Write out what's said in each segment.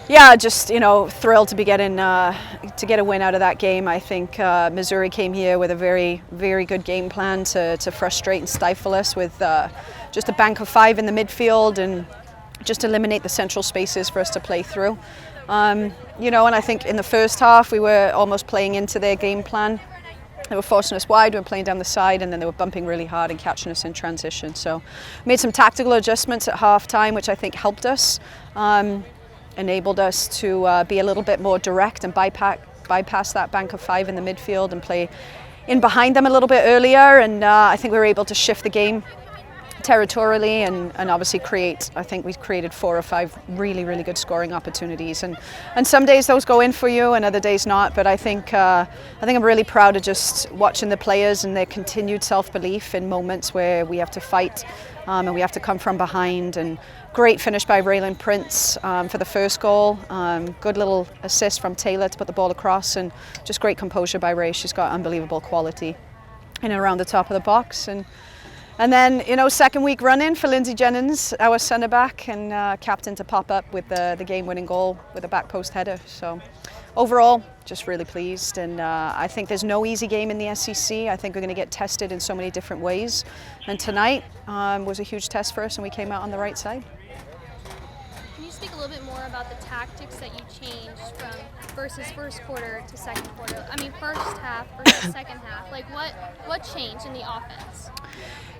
Yeah, just thrilled to be getting to get a win out of that game. I think Missouri came here with a very, very good game plan to frustrate and stifle us with just a bank of 5 in the midfield and just eliminate the central spaces for us to play through. And I think in the first half we were almost playing into their game plan. They were forcing us wide, we were playing down the side, and then they were bumping really hard and catching us in transition. So made some tactical adjustments at half time, which I think helped us. Enabled us to be a little bit more direct and bypass that bank of 5 in the midfield and play in behind them a little bit earlier, and I think we were able to shift the game territorially and obviously I think we created 4 or 5 really, really good scoring opportunities, and some days those go in for you and other days not, but I think I'm really proud of just watching the players and their continued self-belief in moments where we have to fight and we have to come from behind. And great finish by Raylan Prince for the first goal. Good little assist from Taylor to put the ball across, and just great composure by Ray. She's got unbelievable quality in and around the top of the box. And then, second week run-in for Lindsay Jennings, our centre back and captain, to pop up with the game-winning goal with a back post header. So overall, just really pleased. And I think there's no easy game in the SEC. I think we're going to get tested in so many different ways. And tonight was a huge test for us, and we came out on the right side. Can you speak a little bit more about the tactics that you changed from versus first quarter to second quarter? I mean, first half versus second half. Like, what changed in the offense?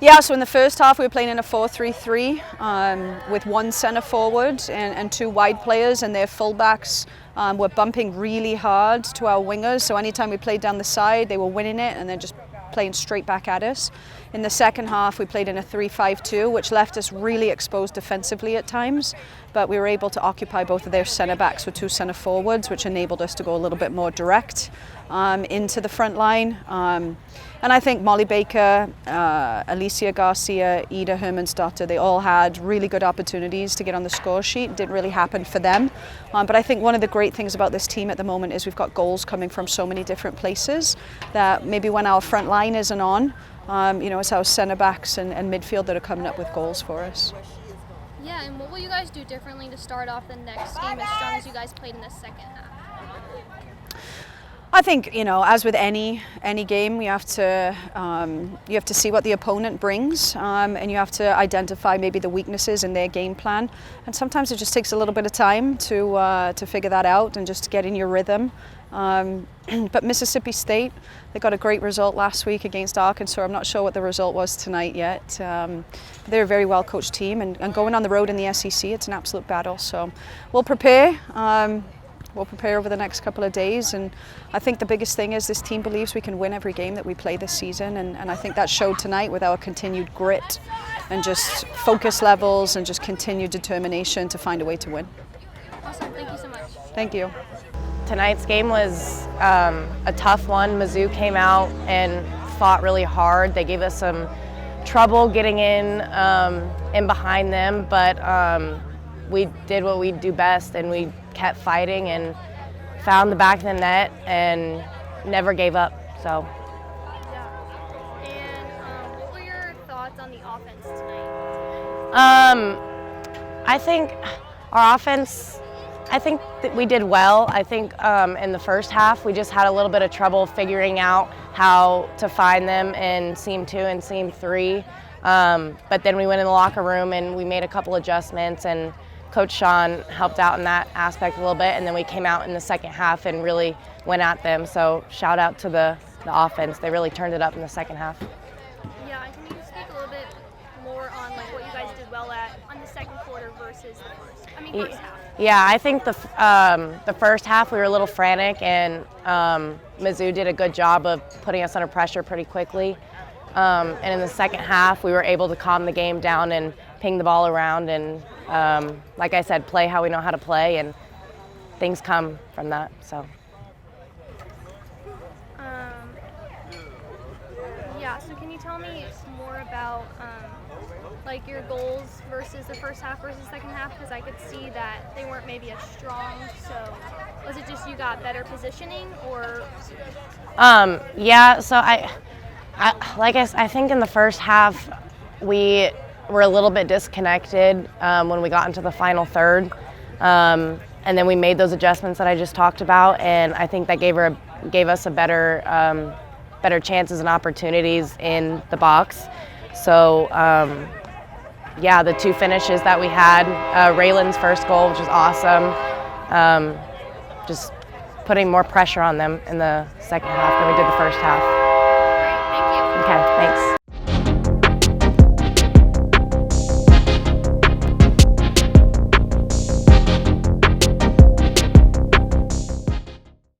Yeah, so in the first half we were playing in a 4-3-3 with 1 centre forward and 2 wide players, and their fullbacks were bumping really hard to our wingers. So anytime we played down the side, they were winning it and then just playing straight back at us. In the second half we played in a 3-5-2, which left us really exposed defensively at times, but we were able to occupy both of their centre backs with 2 centre forwards, which enabled us to go a little bit more direct into the front line. And I think Molly Baker, Alicia Garcia, Ida Hermansdotter, they all had really good opportunities to get on the score sheet. It didn't really happen for them. But I think one of the great things about this team at the moment is we've got goals coming from so many different places that maybe when our front line isn't on, it's our centre backs and midfield that are coming up with goals for us. Yeah, and what will you guys do differently to start off the next game as strong as you guys played in the second half? I think, as with any game, you have to see what the opponent brings, and you have to identify maybe the weaknesses in their game plan. And sometimes it just takes a little bit of time to figure that out and just get in your rhythm. But Mississippi State, they got a great result last week against Arkansas. I'm not sure what the result was tonight yet. They're a very well coached team, and going on the road in the SEC, it's an absolute battle. So we'll prepare. We'll prepare over the next couple of days, and I think the biggest thing is this team believes we can win every game that we play this season, and I think that showed tonight with our continued grit and just focus levels and just continued determination to find a way to win. Awesome, thank you so much. Thank you. Tonight's game was a tough one. Mizzou came out and fought really hard. They gave us some trouble getting in behind them, but we did what we do best, and we kept fighting and found the back of the net and never gave up. So. Yeah. And what were your thoughts on the offense tonight? I think our offense, that we did well. I think in the first half we just had a little bit of trouble figuring out how to find them in Seam 2 and Seam 3. But then we went in the locker room and we made a couple adjustments, and Coach Sean helped out in that aspect a little bit, and then we came out in the second half and really went at them. So shout out to the offense. They really turned it up in the second half. Yeah, and can you speak a little bit more on what you guys did well on the second quarter versus the first half? Yeah, I think the first half we were a little frantic, and Mizzou did a good job of putting us under pressure pretty quickly. And in the second half we were able to calm the game down and ping the ball around and, like I said, play how we know how to play, and things come from that. So. Yeah, so can you tell me more about your goals versus the first half versus second half? Because I could see that they weren't maybe as strong. So was it just you got better positioning, or? Yeah, so I think in the first half we were a little bit disconnected when we got into the final third. And then we made those adjustments that I just talked about, and I think that gave us a better chances and opportunities in the box. So yeah, the 2 finishes that we had, Raylan's first goal, which was awesome, just putting more pressure on them in the second half than we did the first half. Great, thank you. Okay, thanks.